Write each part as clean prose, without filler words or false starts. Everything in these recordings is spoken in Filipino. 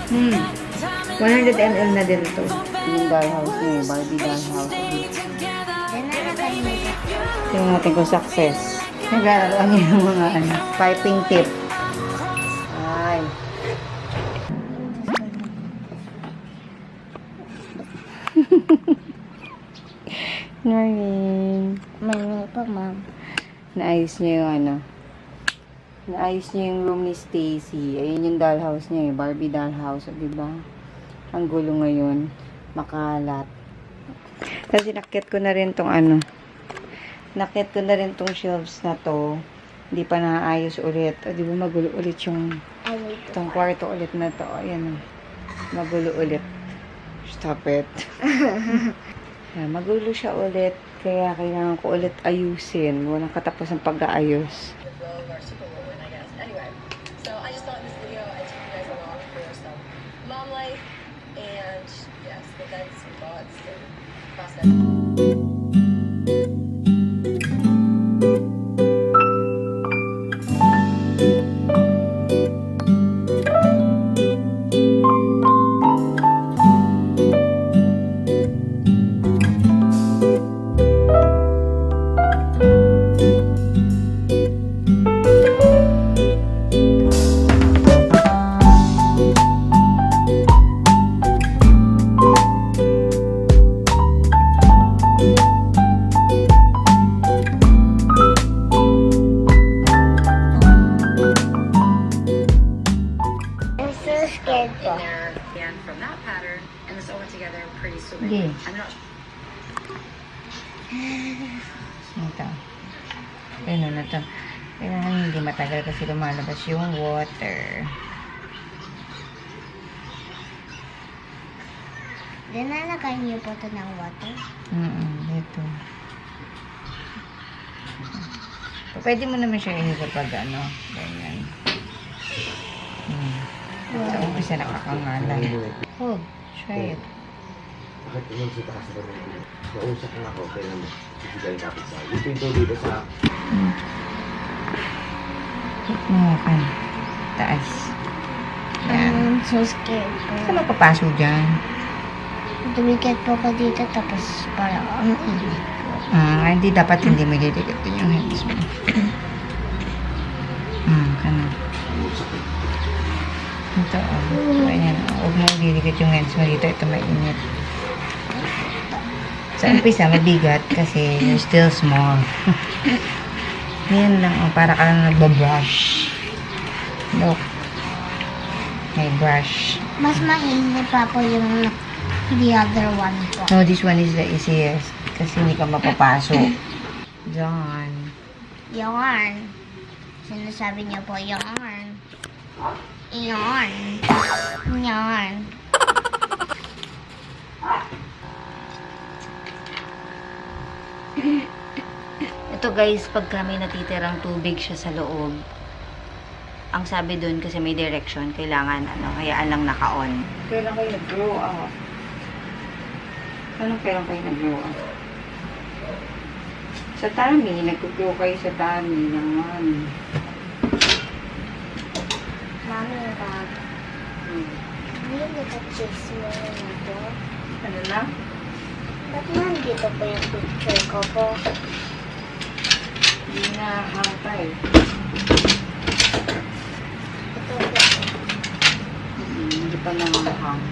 100 ml na din ito. Yung dollhouse niya, Barbie dollhouse. Tingnan natin kung success. Nag-aaral yung mga piping tip. Ay. Morning. May pa, ma'am. Naayos niya yung naayos niya yung room ni Stacy. Ayun yung dollhouse niya, Barbie dollhouse, diba? Ang gulo ngayon, makalat. Kasi nakit ko na rin tong nakit ko na rin tong shelves na to. Hindi pa naayos ulit. O, diba magulo ulit yung tong kwarto ulit na to. Ayan, magulo ulit. Stop it. Ayan, magulo siya ulit. Kaya kailangan ko ulit ayusin. Walang katapos ng pag-aayos. Anyway, so I just thought in this video I'd take you guys along for some mom life and yes, events and thoughts and process. I'm so scared po. And from that pattern and this all went together pretty Okay. swimmingly. I'm not Ito. Ano na to. Kailangan hindi matagal kasi lumalabas yung water. Dinalagay niyo po ito ng water? Ito. Pwede mo naman siya ihiga pag ganyan. Ito, kasi nakakangalan. Oh, try it. Bakit naman sa taas na rin? Nausap na ako, kaya naman sisigayin kapit sa yung pinto dito sa... Kan. Taas. Yan. I'm so scared po. Saan mapapasok dyan? Dumikit po ko dito tapos parang ang init. Hindi dapat hindi mo didikit din yung hands mo. Kanan. Ito, ayan. Huwag mo didikit yung hands mo dito. Ito mainit. Sa umpisa, mabigat kasi you're still small. Ngayon lang, para ka lang nagbabrush. Look. May brush. Mas mainit pa po yung the other one po. No, this one is the easiest. Kasi hindi ka mapapasok. Diyan. Yarn. Sinasabi niyo po yarn. Yarn. Yarn. Ito guys, pagka may natitirang tubig siya sa loob, ang sabi dun kasi may direction, kailangan hayaan lang naka-on. Kailan kayo nag-grow up? Anong kailan kayo nag-grow up? Sa tummy, nag-grow kayo sa tummy naman. Mami, Bob. Hindi naka-chase mo na ito. Ano na? Ba't nandito po yung picture ko po? Hindi na hangtay. Ito po. Hindi pa nangangahang.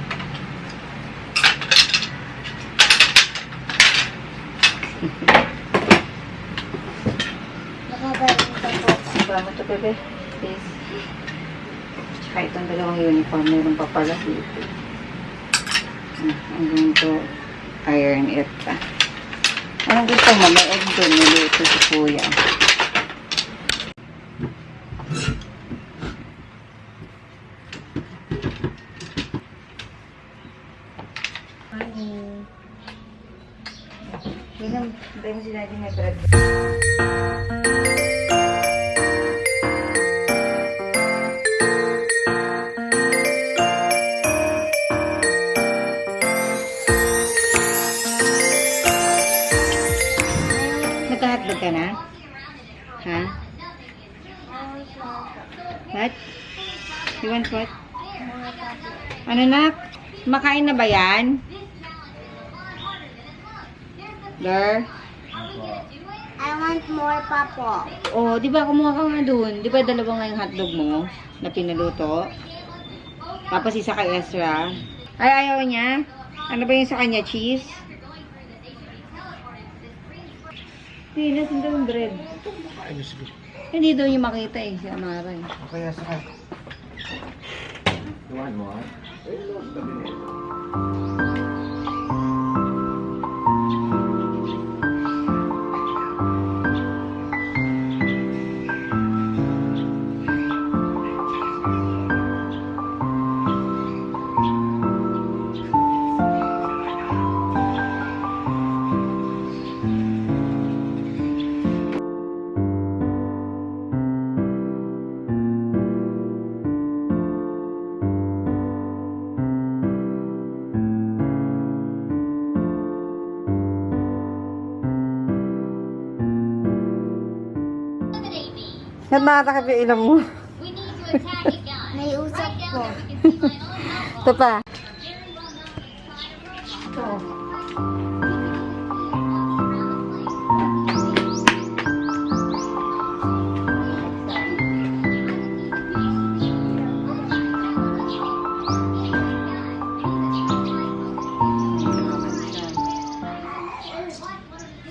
Nakagaling pa po. Ba mo ito, bebe? Please. Tsaka itong dalawang uniform, meron pa pala dito. I'm going to iron it. Anong gusto mo? May egg doon. Niluto si kuya. Morning. Bilang, tayo mo si daddy may bread. Nagka-hotdog ka na? Ha? What? You want what? Mga Ano nak? Makain na ba yan? Ler? I want more, Papa. Oh, di ba kumuha ka nga dun? Di ba dalawa nga yung hotdog mo na pinaluto? Tapos isa kay Ezra. Ay, ayaw niya? Ano ba yung sa kanya? Cheese? Hindi, nasan daw yung bread? Hindi daw yung makita eh, si Amara eh. Okay, sakay. Tuwan mo, ha? Ba't nakatakip yung ilong mo? May usap po. Ito pa.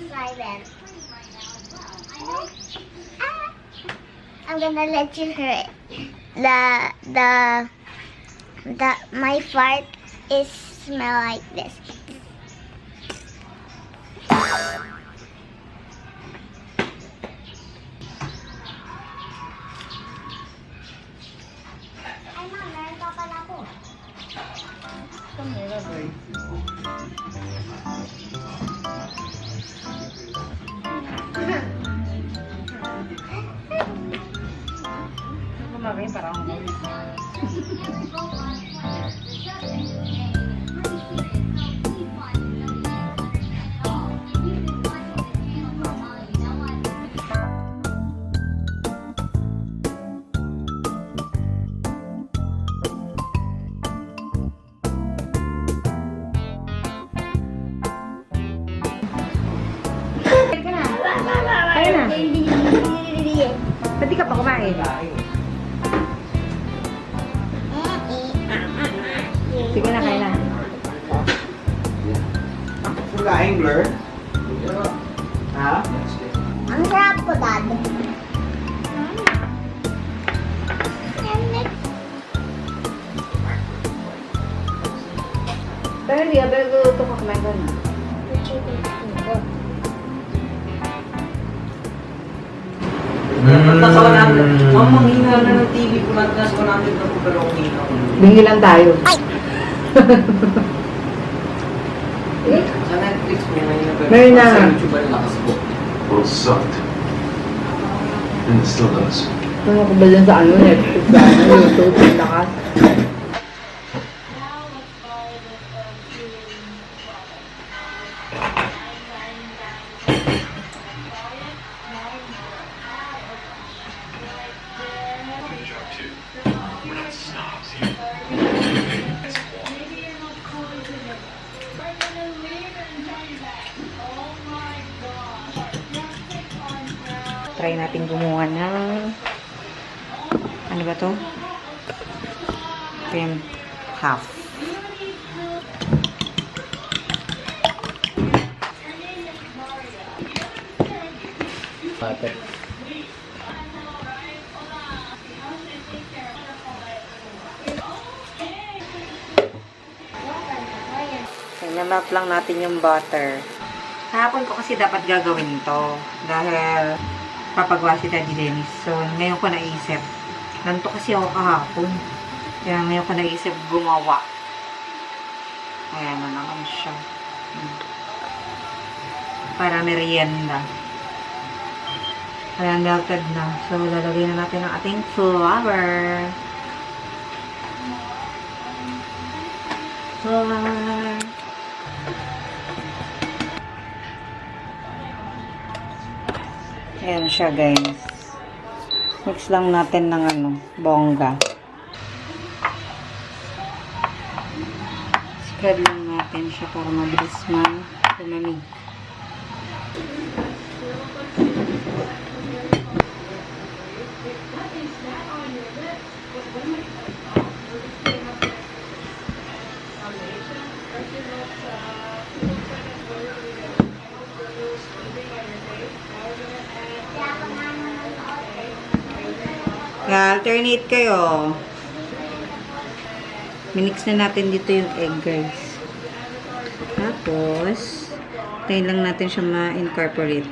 Silent. I'm gonna let you hear it. My fart is smell like this. Ay, Mom, meron pa pala po. Kumakain parang ako. Kaya na. Ba't di ka pa kumain? Sige na, kaya na. Flying blur? Ha? Ang sarap po, Dad. Pero hindi, pero gusto ko kumain ko na. Nasa 100. Ang manghina na ng TV ko na nasa 100 na po pero ang hina ko. Bingi lang tayo. Sa Netflix may mahina pero Meron na. sa YouTube ay lakas po. World sucked. And it still does. Ano ko ba dyan sa ano, Netflix, sa ano, YouTube, yung lakas. Try natin gumawa ng ano ba to? Ito yung half. Bakit? Nalap lang natin yung butter. Kahapon ko kasi dapat gagawin to dahil papagawa si Daddy Dennis. So, ngayon ko naisip. Nanto kasi ako kahapon. Kaya ngayon ko naisip gumawa. Ayan na naman siya. Para merienda. Kaya melted na. So, lalagay na natin ang ating flour. Flour. Ayan siya, guys. Mix lang natin ng bongga. Spread lang natin siya para mabilis lumamig. Alternate kayo. Minix na natin dito yung egg, guys. Tapos, tayo lang natin siya ma-incorporate.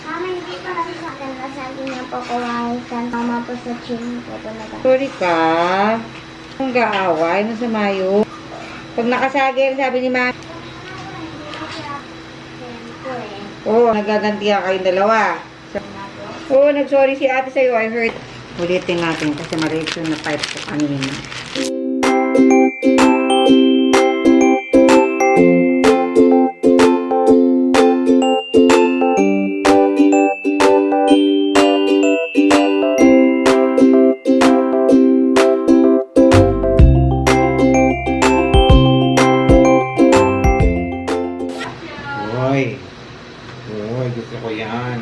Mama, hindi pa kasi sa akin. Sabi niya po kumain ka. Mama po sa chin ko po na. Sorry ka. Kung gaaway, nasa mayo. Pag nakasagil, sabi ni Mami. Oo, nagagantihan kayong dalawa. Oo, nag-sorry si ate sa'yo. I heard. Ulitin natin kasi maliit yung na-pipe ko kanina. Uy, gusto ko yan.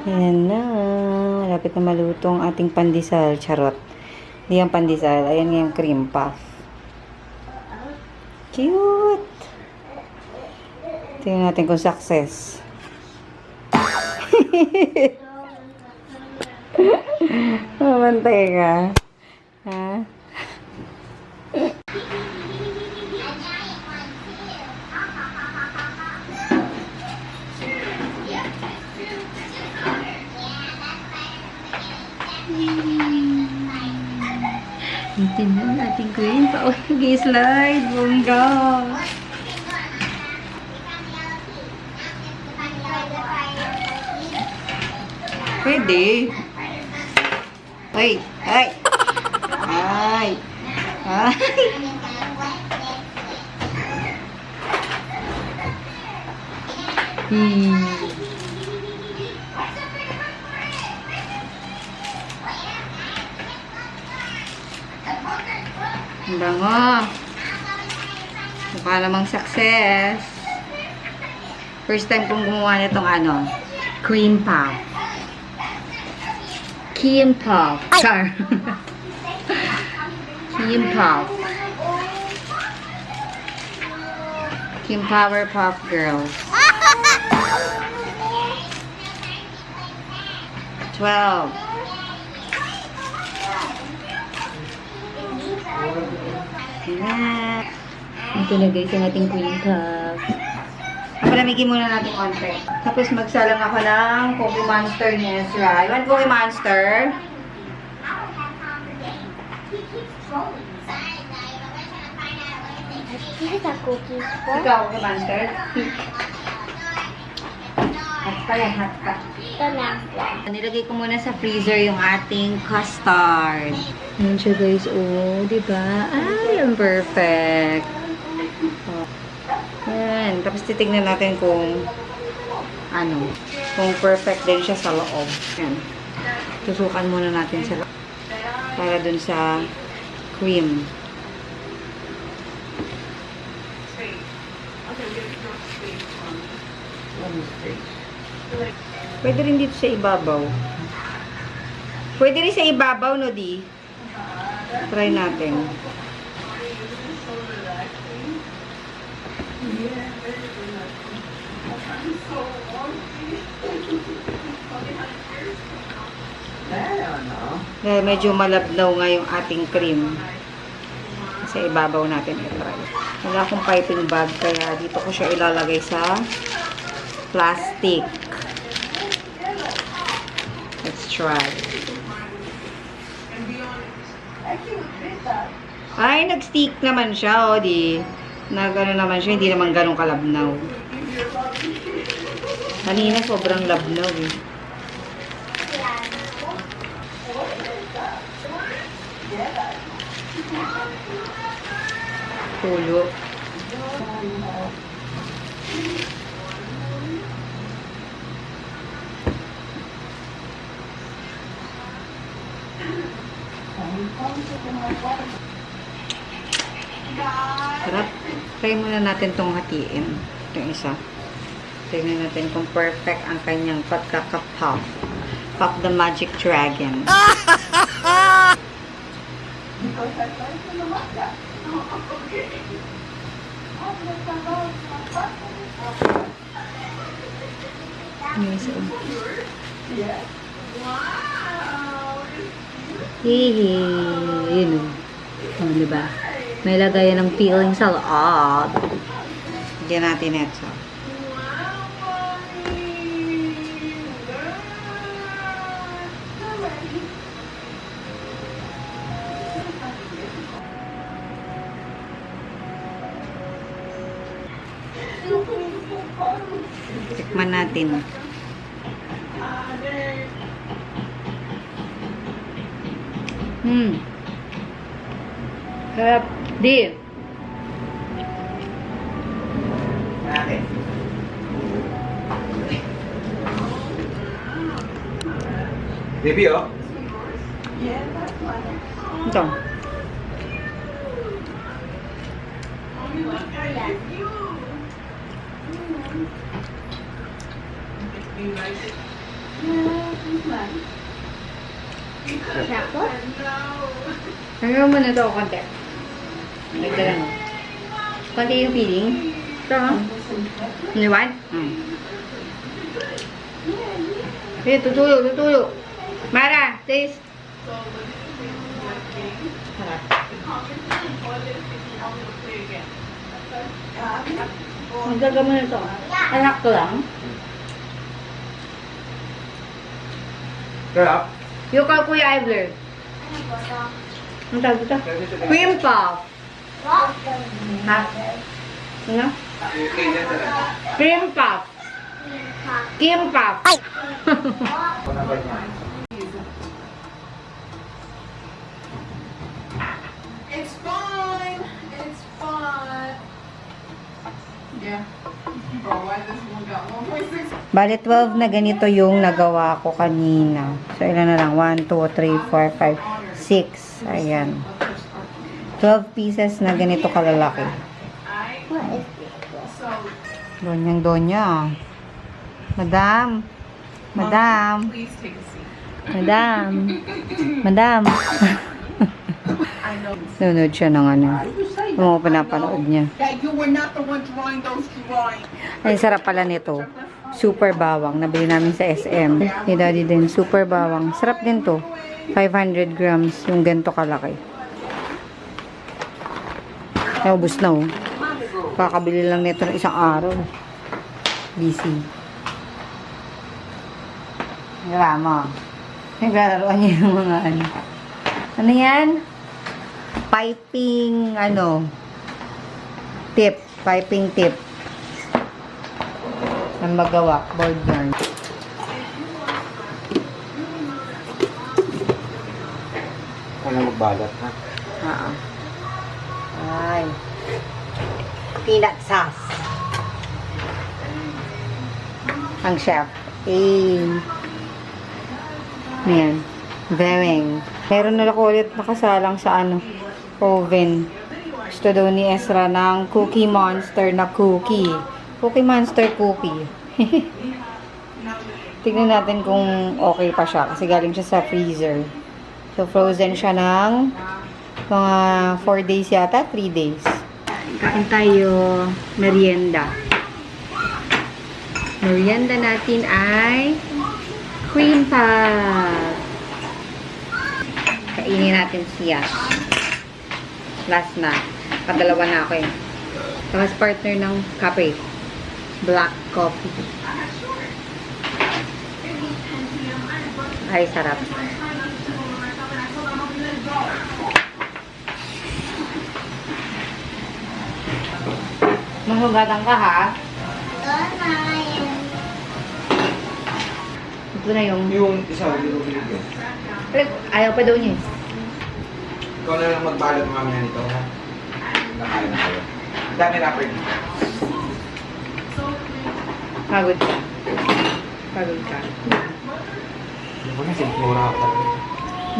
Ayan na. Malapit na maluto ang ating pandesal. Charot. Hindi yung pandesal. Ayan nga yung cream puff. Cute! Tingnan natin kung success. Mamantay ka. Ha? Hintin na natin green pa. Oh, nag-slide. Bongga. Pwede. Ay. Ay. Ay. Ay. Ang bango. Mukha namang success. First time kong gumawa nitong cream puff. Cream puff. Char. Cream puff. Cream Power Puff Girls. 12. Ayan. Ito na guys yung ating cream puff. Palamigin muna natin konti. Tapos magsalang ako ng Cookie Monster ni Ezra. You want Cookie Monster? Sa cookies po. Ikaw, Cookie Monster? Hot pa yan, hot pa. Ito lang po. Nilagay ko muna sa freezer yung ating custard. Ayan siya guys, oh, diba? Ay, ang perfect. Oh. Ayan, tapos titignan natin kung kung perfect din siya sa loob. Ayan. Tusukan muna natin sa loob para dun sa cream. Pwede rin dito sa ibabaw. Pwede rin sa ibabaw, no, di? Try natin. Dahil medyo malabnaw nga yung ating cream. Kasi ibabaw natin i-try. Wala akong piping bag, kaya dito ko siya ilalagay sa plastic. Let's try. Ay, nag-stick naman siya, o di. Nag-ano naman siya, hindi naman ganun kalabnaw. Kanina sobrang labnaw eh. Tulo. Sarap. Try muna natin tong hatiin. Yung isa. Tingnan natin kung perfect ang kanyang pagkaka-pop. Pop the Magic Dragon. Yes, Hihi. Yun o. Oh, diba? May lagayan ng peeling sa loob. Bigyan natin ito. Tikman natin. Sarap. Di. Natin. Baby, oh. Ito. Hanggang mo na ito konti. Nagdagan mo. Konti yung feeling. Ito, ha? You want? Eh, tutuyo, tutuyo. Mara, taste. Harap. Magdagan mo na ito. Anak ko lang. Sarap. Yung ka, Kuya Ivler. Ang tawag ito? Cream puff. Ha? Ano? Cream puff. Cream puff. It's fine. It's fine. Yeah. Oh, why this one got 1.6? Bale, 12 na ganito yung nagawa ko kanina. So, ilan na lang? 1, 2, 3, 4, 5, 6. Ayan. 12 pieces na ganito kalalaki. Donyang-donya. Madam. Madam. Please take a seat. Madam. Madam. Nunod siya ng ano. Yung mga pinapanood niya. That you were not the one drawing those drawings. Ay, sarap pala nito. Super bawang. Nabili namin sa SM. Ni Daddy din. Super bawang. Sarap din to. 500 grams. Yung ganito kalaki. Naubos na oh. Kakabili lang nito ng isang araw. Busy. Diba mo? Naglalaroan niya yung mga ano. Ano yan? Piping, ano, tip. Piping tip. Ang magawa. Board yarn. Wala magbalot, ha? Oo. Ay. Peanut sauce. Ang chef. Ayan. Vewing. Meron na ako ulit nakasalang sa ano, oven. Gusto daw ni Ezra ng Cookie Monster na cookie. Cookie Monster cookie. Tignan natin kung okay pa siya. Kasi galing siya sa freezer. So, frozen siya ng mga 4 days yata. 3 days. Kain tayo merienda. Merienda natin ay cream puff. kainin natin siya. Last na. Kadalawa na ako eh. Tapos partner ng kape. Black coffee. Ay, sarap. Mahugatan ka ha? Doon na yan. Ito na yung... Yung isa, binubilig yun. Ayaw pa daw niya eh. Ikaw na lang magbalot mamaya nito, ha? Nakain na kayo. Ang dami rapper dito. Pagod ka. Pagod ka. Ano ba na, sinflora ako talaga.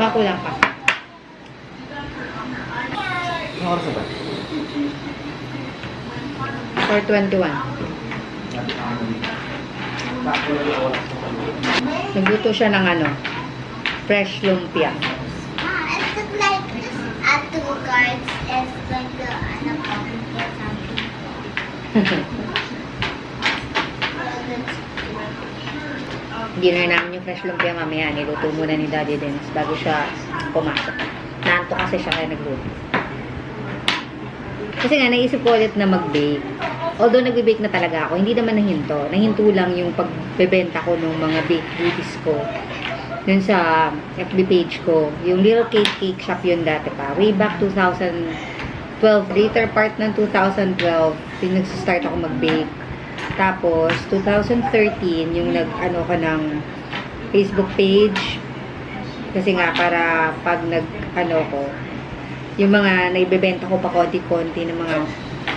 Bako lang ka. Anong oras na ba? 4:21. Nagluto siya ng ano, fresh lumpia. It took like 2 cards. It's like the or something. Dinner namin yung fresh lumpia mamaya. Niluto muna ni Daddy Dennis bago siya pumasok. Naanto kasi siya kaya nagluto. Kasi nga, naisip ko ulit na mag-bake. Although nagbe-bake na talaga ako, hindi naman nahinto. Nahinto lang yung pagbebenta ko ng mga baked goodies ko. Yun sa FB page ko. Yung Little Cake Shop yun dati pa. Way back 2012. Later part ng 2012, yung nagsistart ako mag-bake. Tapos, 2013, yung nag-ano ka ng Facebook page. Kasi nga, para pag nag-ano ko, yung mga naibebenta ko pa konti-konti ng mga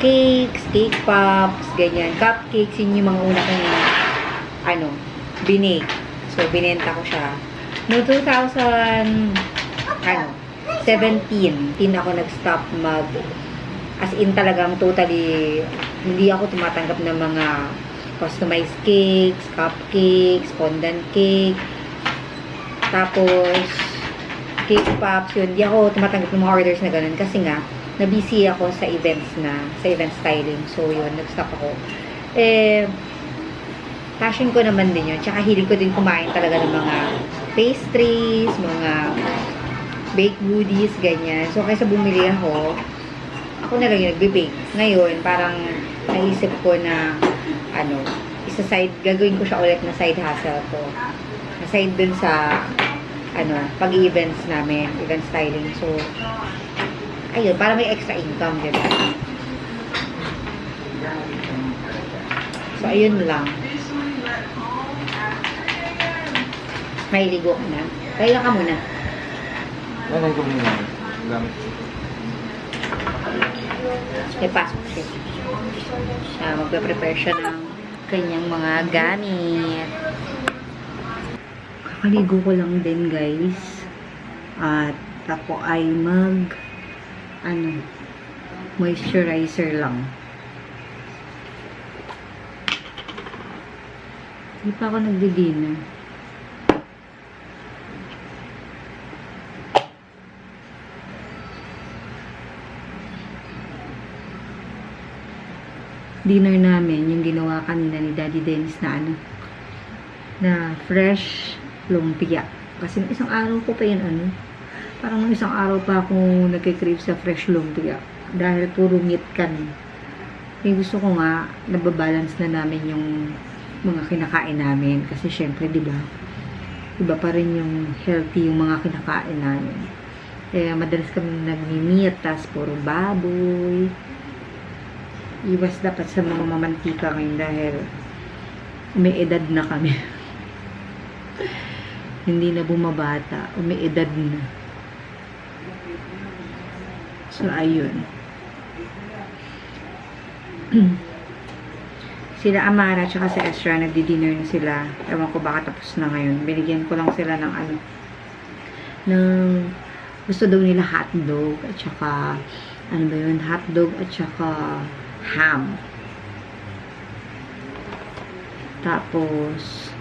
cakes, cake pops, ganyan, cupcakes, yun yung mga una kong binake. So, binenta ko siya. No 2017, ako nag-stop as in talagang totally, hindi ako tumatanggap ng mga customized cakes, cupcakes, fondant cake, tapos, cake pops, yun. Hindi ako tumatanggap ng mga orders na ganun kasi nga, na-busy ako sa event styling. So, yun, nag-stop ako. Passion ko naman din yun. Tsaka hilig ko din kumain talaga ng mga pastries, mga baked goodies, ganyan. So, kaysa bumili ako na lang yung nagbe-bake. Ngayon, parang naisip ko na, gagawin ko siya ulit na side hustle ko. Aside dun sa pag-events namin, event styling. So, ayun, para may extra income, diba? So, ayun lang. May ligo ka na. Kaya ka muna. Lalagay ko muna. Gamit. May pasok siya. Magpe-prepare siya ng kanyang mga gamit. Kakaligo ko lang din, guys. At ako ay moisturizer lang. Hindi pa ako nagdi-dinner. Dinner namin, yung ginawa kanina ni Daddy Dennis na fresh lumpia. Kasi isang araw ko pa yun, parang isang araw pa ako nagkikrave sa fresh lumpia. Dahil puro meat kami. Kaya gusto ko nga, nababalance na namin yung mga kinakain namin. Kasi syempre, diba pa rin yung healthy yung mga kinakain namin. Kaya madalas kami nagmi-meat, tas puro baboy. Iwas dapat sa mga mamantika ngayon dahil may edad na kami. Hindi na bumabata. May edad na. So, ayun. Sila Amara at si Ezra nagdi-dinner na sila. Ewan ko baka tapos na ngayon. Binigyan ko lang sila ng gusto daw nila hotdog at saka hotdog at saka ham. Tapos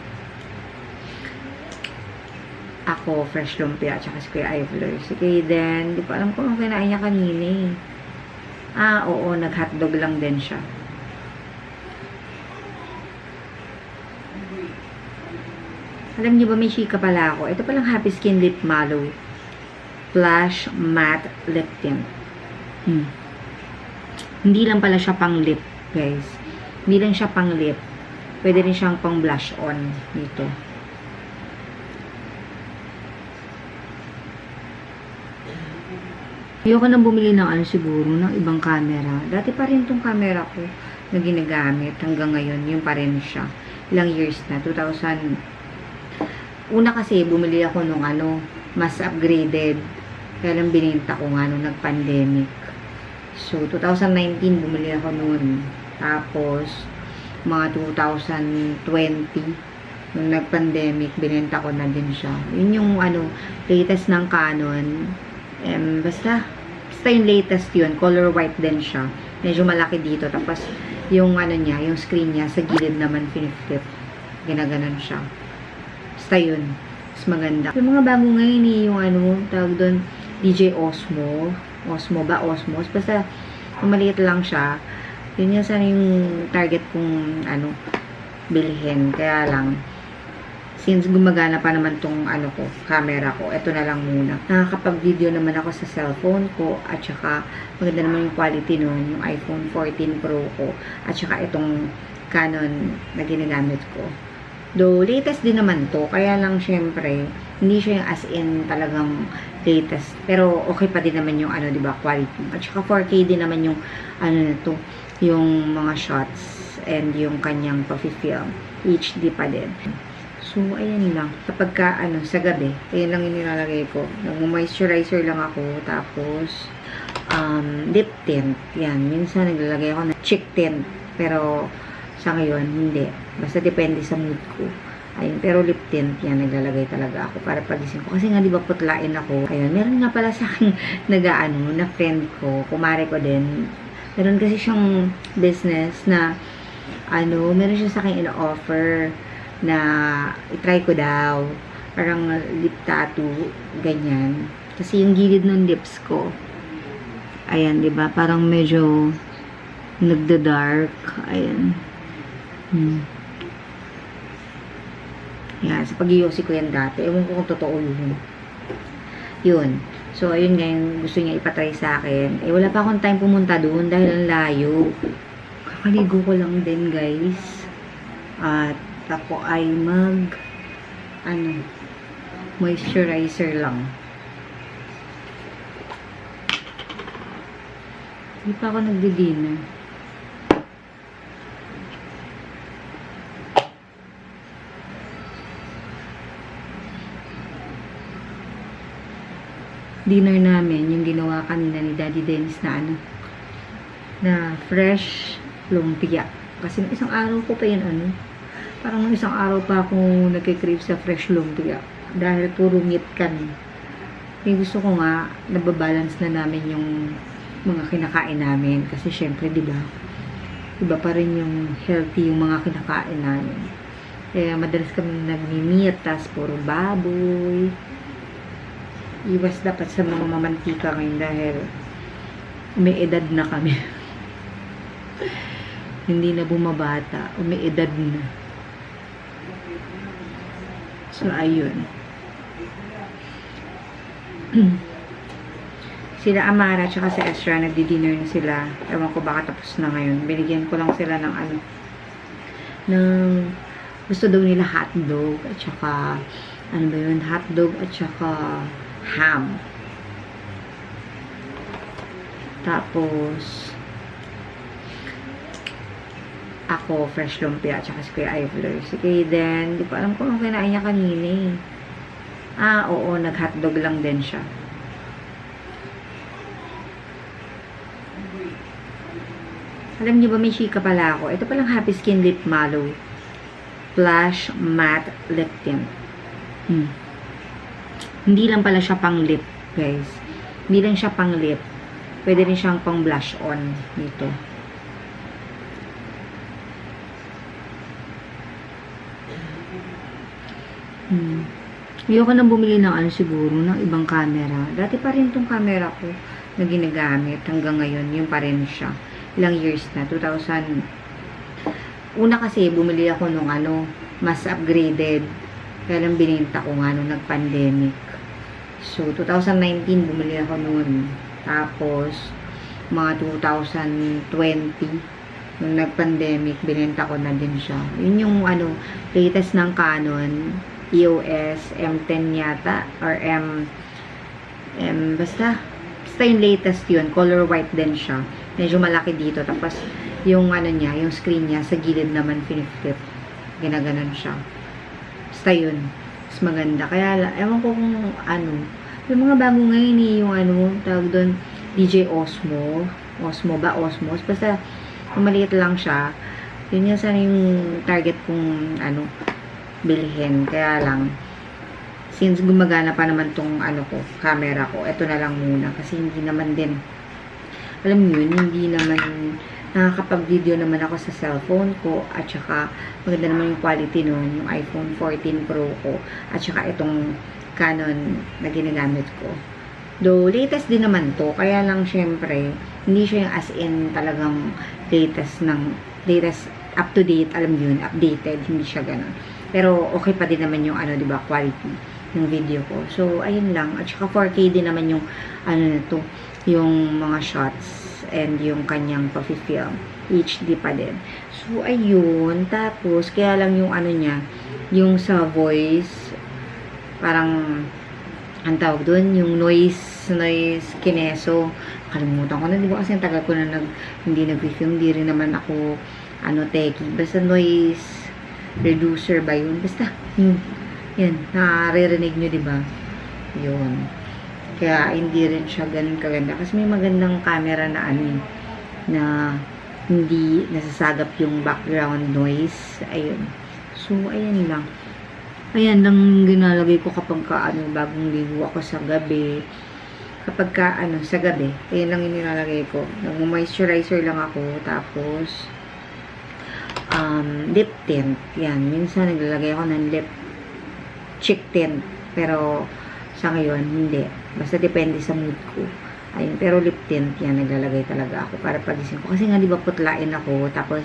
ako fresh lumpia at saka si Kuya Ivler. Si Kaden, di pa alam ko anong kinain niya kanina eh. Oo, nag-hotdog lang din siya. Alam niyo ba, may chika pala ako. Ito palang Happy Skin Lip Mallow. Flash Matte Lip Tint. Hindi lang pala siya pang lip, guys. Hindi lang siya pang lip. Pwede rin siyang pang blush on dito. Ayoko nang bumili ng ano siguro, ng ibang camera. Dati pa rin tong camera ko na ginagamit hanggang ngayon. Yung pa rin siya. Ilang years na. 2000. Una kasi bumili ako nung ano, mas upgraded. Kaya lang binenta ko nga nung nag-pandemic. So, 2019 bumili ako noon. Tapos, mga 2020, nung nag-pandemic, binenta ko na din siya. Yun yung ano, latest ng Canon. Basta yung latest yun. Color white din siya. Medyo malaki dito. Tapos, yung ano niya, yung screen niya, sa gilid naman piniflip. Ginaganon siya. Basta yun. Mas maganda. Yung mga bago ngayon yung ano, tawag doon, DJ Osmo. Osmo ba? Osmos. Basta, maliit lang siya. Yun nga sana yung target kong, ano, bilhin. Kaya lang, since gumagana pa naman tong, ano ko, camera ko, eto na lang muna. Nakakapag-video naman ako sa cellphone ko, at saka, maganda naman yung quality nun, yung iPhone 14 Pro ko, at saka itong Canon na ginagamit ko. Though, latest din naman to, kaya lang syempre, hindi siya yung as in talagang latest. Pero, okay pa din naman yung ano, diba, quality. At saka 4K din naman yung, ano na to, yung mga shots, and yung kanyang pa-film. HD pa din. So, ayan lang. Kapag ka, ano, sa gabi, ayan lang yung nilalagay ko. Nag-moisturizer lang ako, tapos, lip tint. Yan, minsan naglalagay ako ng cheek tint. Pero, sa ngayon, hindi. Basta depende sa mood ko. Ayun, pero lip tint, yan, naglalagay talaga ako para pagising ko. Kasi nga, di ba, putlain ako. Ayun, meron nga pala sa akin nag-ano, na friend ko, kumare ko din. Meron kasi siyang business na, ano, meron siya sa akin ina-offer na itry ko daw. Parang lip tattoo, ganyan. Kasi yung gilid ng lips ko, ayan, di ba, parang medyo nagda-dark. Ayan. Yan, sa pag-iossi ko yan dati. Ewan ko kung totoo yun. Yun. So, ayun nga yung gusto niya ipatry sa akin. Eh, wala pa akong time pumunta doon dahil ang layo. Kakaligo ko lang din, guys. At ako ay moisturizer lang. Hindi pa ako nagdi-dinner. Dinner namin, yung ginawa kanina ni Daddy Dennis na ano, na fresh lumpia. Kasi nung isang araw ko pa yun, ano, parang nung isang araw pa ako nagkikrave sa fresh lumpia. Dahil puro meat kami. Kaya gusto ko nga, nababalance na namin yung mga kinakain namin. Kasi syempre, diba, iba pa rin yung healthy yung mga kinakain namin. Kaya madalas kami nagmi-meat, tas puro baboy. Iwas dapat sa mga mamantika ngayon dahil may edad na kami. Hindi na bumabata. May edad na. So, ayun. Sila Amara at saka si Ezra nagdi-dinner na sila. Ewan ko baka tapos na ngayon. Binigyan ko lang sila ng ano, ng gusto daw nila hotdog at saka ano ba yun? Hotdog at saka ham. Tapos ako, fresh lumpia at saka si Kuya Ivler. Si Kaden, di pa alam kung anong kinain niya kanina eh. Oo, nag-hotdog lang din siya. Alam niyo ba, may chika pala ako. Ito palang Happy Skin Lip Mallow Flash Matte Lip Tint. Hindi lang pala siya pang lip, guys. Hindi lang siya pang lip. Pwede rin siyang pang blush on dito. Ayoko nang bumili ng ano siguro, ng ibang camera. Dati pa rin tong camera ko na ginagamit hanggang ngayon. Yung pa rin siya. Ilang years na. 2000. Una kasi bumili ako nung ano, mas upgraded. Kaya lang binenta ko nga nung nag-pandemic. So, 2019, bumili ako noon. Tapos, mga 2020, nung nag-pandemic, binenta ko na din siya. Yun yung, latest ng Canon, EOS M10 yata, or basta yung latest yun, color white din siya. Medyo malaki dito, tapos, yung niya, yung screen niya, sa gilid naman, piniflip. Ginaganon siya. Basta yun. Mas maganda. Kaya, ewan ko kung yung mga bago ngayon yung tawag doon, DJ Osmo. Osmo ba? Osmos. Basta, maliit lang siya. Yun yung sana yung target kong, bilhin. Kaya lang, since gumagana pa naman tong, camera ko, eto na lang muna. Kasi hindi naman din, alam yun, hindi naman, nakakapag-video naman ako sa cellphone ko, at saka, maganda naman yung quality nun, yung iPhone 14 Pro ko, at saka itong Canon na ginagamit ko. Though, latest din naman to, kaya lang syempre, hindi siya yung as in talagang latest, up to date, alam yun, updated, hindi siya ganun. Pero, okay pa din naman yung, diba, quality ng video ko. So, ayun lang. At saka 4K din naman yung, na to, yung mga shots, and yung kanyang pa-film. HD pa din. So, ayun. Tapos, kaya lang yung, niya, yung sa voice, parang, ang tawag doon, yung noise kineso. Kalimutan ko na, di ba? Kasi ang tagal ko na hindi nag-film. Di rin naman ako, techie. Basta noise reducer ba yun? Basta, yan, naririnig nyo, di ba? Yun. Kaya, hindi rin siya ganun kaganda. Kasi may magandang camera na na hindi nasasagap yung background noise. Ayun. So, ayan lang. Ayan lang ginalagay ko kapag bagong ligo ako sa gabi. Kapag sa gabi, ayan lang yung nilalagay ko. Nag-moisturizer lang ako, tapos, lip tint. Yan, minsan naglalagay ako ng cheek tint. Pero, sa ngayon, hindi. Basta depende sa mood ko. Ayun, pero lip tint, yan, naglalagay talaga ako para pagising ko. Kasi nga, di ba, putlain ako, tapos,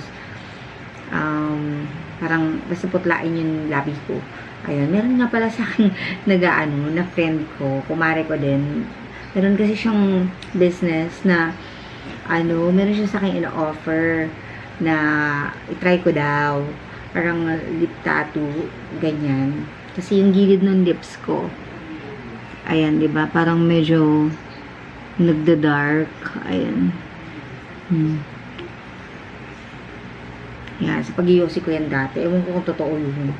parang, basta putlain yung labi ko. Ayun, meron nga pala sa akin na friend ko, kumare ko din. Meron kasi siyang business na, meron siya sa akin ino-offer na itry ko daw. Parang lip tattoo, ganyan. Kasi yung gilid ng lips ko, ayan, diba? Parang medyo nagda-dark. Ayan. Yan, sa pag-iossi ko yan dati. Ewan ko kung totoo yun.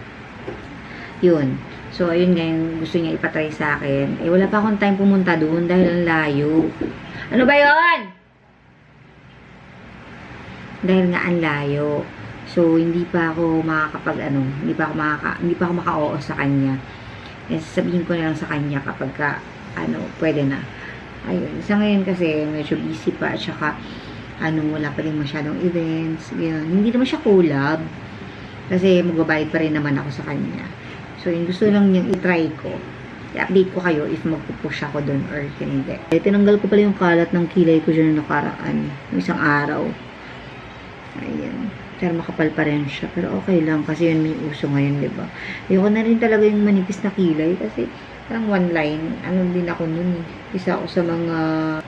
Yun. So, ayun nga yung gusto niya ipatry sa akin. Eh, wala pa akong time pumunta doon dahil ang layo. Ano ba yun? Dahil nga ang layo. So, hindi pa ako hindi pa ako maka-oo sa kanya. Eh, sabihin ko na lang sa kanya kapag pwede na. Ayun. Sa ngayon kasi, medyo busy pa. At saka, wala pa rin masyadong events. Yun. Hindi naman siya collab. Kasi, magbabayad pa rin naman ako sa kanya. So, yung gusto lang niyang itry ko. I-update ko kayo if magpupush ako doon or hindi. Eh, tinanggal ko pala yung kalat ng kilay ko dyan na nakaraan. Yung isang araw. Ayan. Pero makapal pa rin siya. Pero okay lang kasi yun may uso ngayon, diba? Ayoko na rin talaga yung manipis na kilay kasi parang one line. Din ako nun. Isa ako sa mga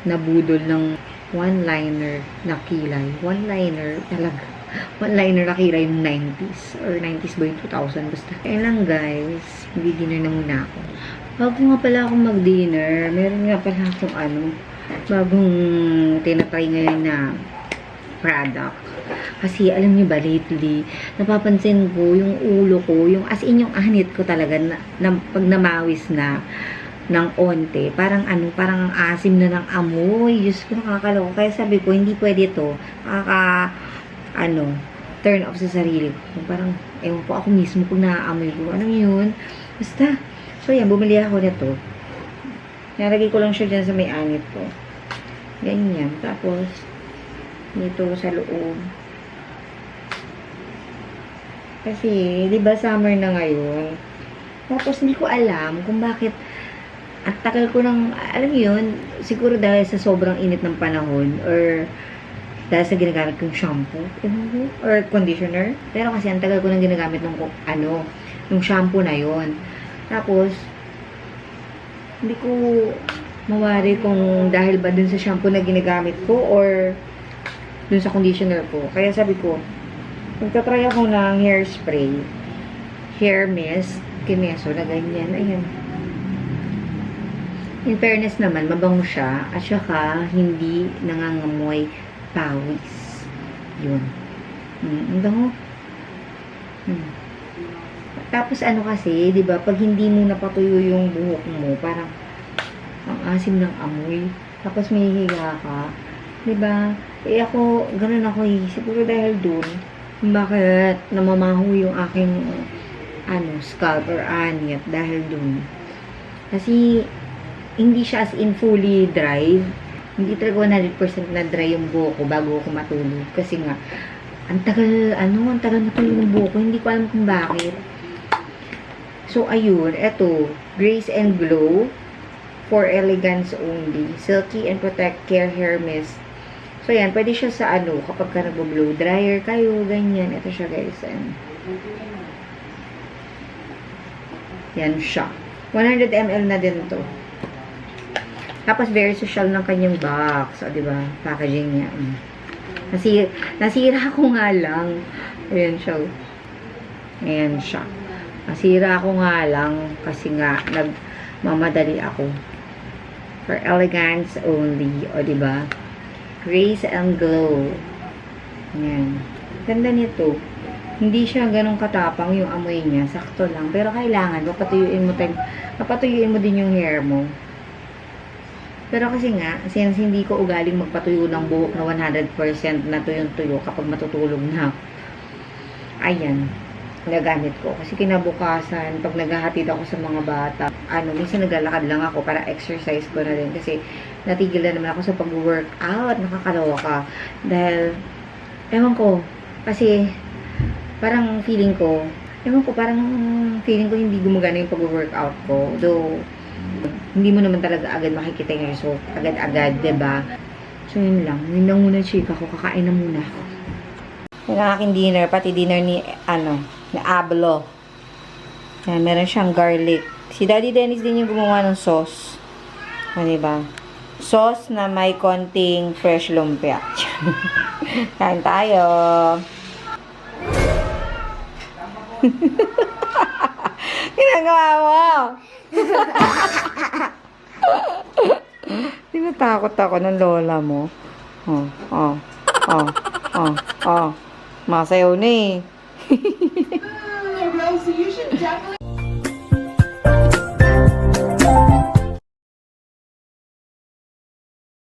nabudol ng one-liner na kilay. One-liner talaga. One-liner na kilay yung 90s. Or 90s ba yung 2000? Basta. Kaya lang guys, mag-dinner na muna ako. Bago nga pala akong mag-dinner, meron nga pala akong bagong tinatry ngayon na product. Kasi alam niyo ba lately, napapansin ko yung ulo ko, yung as in yung anit ko talaga na pag namawis na ng onte, parang parang asim na ng amoy. Diyos ko, nakakaloko. Kaya sabi ko, hindi pwede to. Turn off sa sarili ko. Parang, ewan po ako mismo kung naaamoy ko. Ano yun? Basta. So, yan, bumili ako nito. Nalagay ko lang siya dyan sa may anit ko. Ganyan. Tapos, dito sa loob. Kasi, di ba summer na ngayon? Tapos, hindi ko alam kung bakit at tagal ko nang, alam yun, siguro dahil sa sobrang init ng panahon or dahil sa ginagamit kong shampoo or conditioner. Pero kasi ang tagal ko nang ginagamit ng shampoo na yun. Tapos, Hindi ko mawari kung dahil ba dun sa shampoo na ginagamit ko or dun sa conditioner ko. Kaya sabi ko, magta-try ako ng hairspray, hair mist, Kimeso na ganyan. Ayan. In fairness naman, mabango siya at saka hindi nangangamoy pawis. Yun. Ang bango. Tapos ano kasi, 'di ba, pag hindi mo napatuyo yung buhok mo, parang ang asim ng amoy. Tapos may higa ka, 'di ba? Eh ako, ganun ako eh. Siguro dahil dun, bakit namamaho yung aking scalp or anyat dahil dun. Kasi hindi siya as in fully dry. Hindi talaga 100% na dry yung buhok ko bago ako matulog. Kasi nga, ang tagal matulog yung buhok ko. Hindi ko alam kung bakit. So, ayun. Eto, Grace and Glow for elegance only. Silky and Protect Care Hair Mist. So, yan. Pwede siya sa kapag ka nag-blow dryer kayo, ganyan. Ito siya, guys. Yan siya. 100 ml na din to. Tapos, very social ng kanyang box. O, diba? Packaging niya. Nasira ko nga lang. Ayan siya. Ayan siya. Nasira ko nga lang kasi nga nagmamadali ako. For elegance only. O, diba? Grace and Glow. Ayan. Ganda nito. Hindi siya ganun katapang yung amoy niya. Sakto lang. Pero kailangan, mapatuyuin mo din yung hair mo. Pero kasi nga, since hindi ko ugaling magpatuyo ng buhok na 100% na tuyong-tuyo kapag matutulog na ako. Ayan. Nagamit ko. Kasi kinabukasan, pag naghahatid ako sa mga bata, minsan naglalakad lang ako para exercise ko na din. Kasi natigil na naman ako sa pag-workout. Nakakaloka. Dahil, ewan ko, kasi parang feeling ko hindi gumagana yung pag-workout ko. Though, hindi mo naman talaga agad makikita yung result. Agad-agad, diba? So, yun lang. Yun lang muna, chika ko. Kakain na muna ako. Yung aking dinner, pati dinner ni Ablo. Yan, meron siyang garlic. Si Daddy Dennis din yung gumawa ng sauce. O, diba? Sauce na may konting fresh lumpia. Kain tayo. Ginagawa mo. Di ba takot ako ng lola mo? Masayaw na eh. Rosie, you should definitely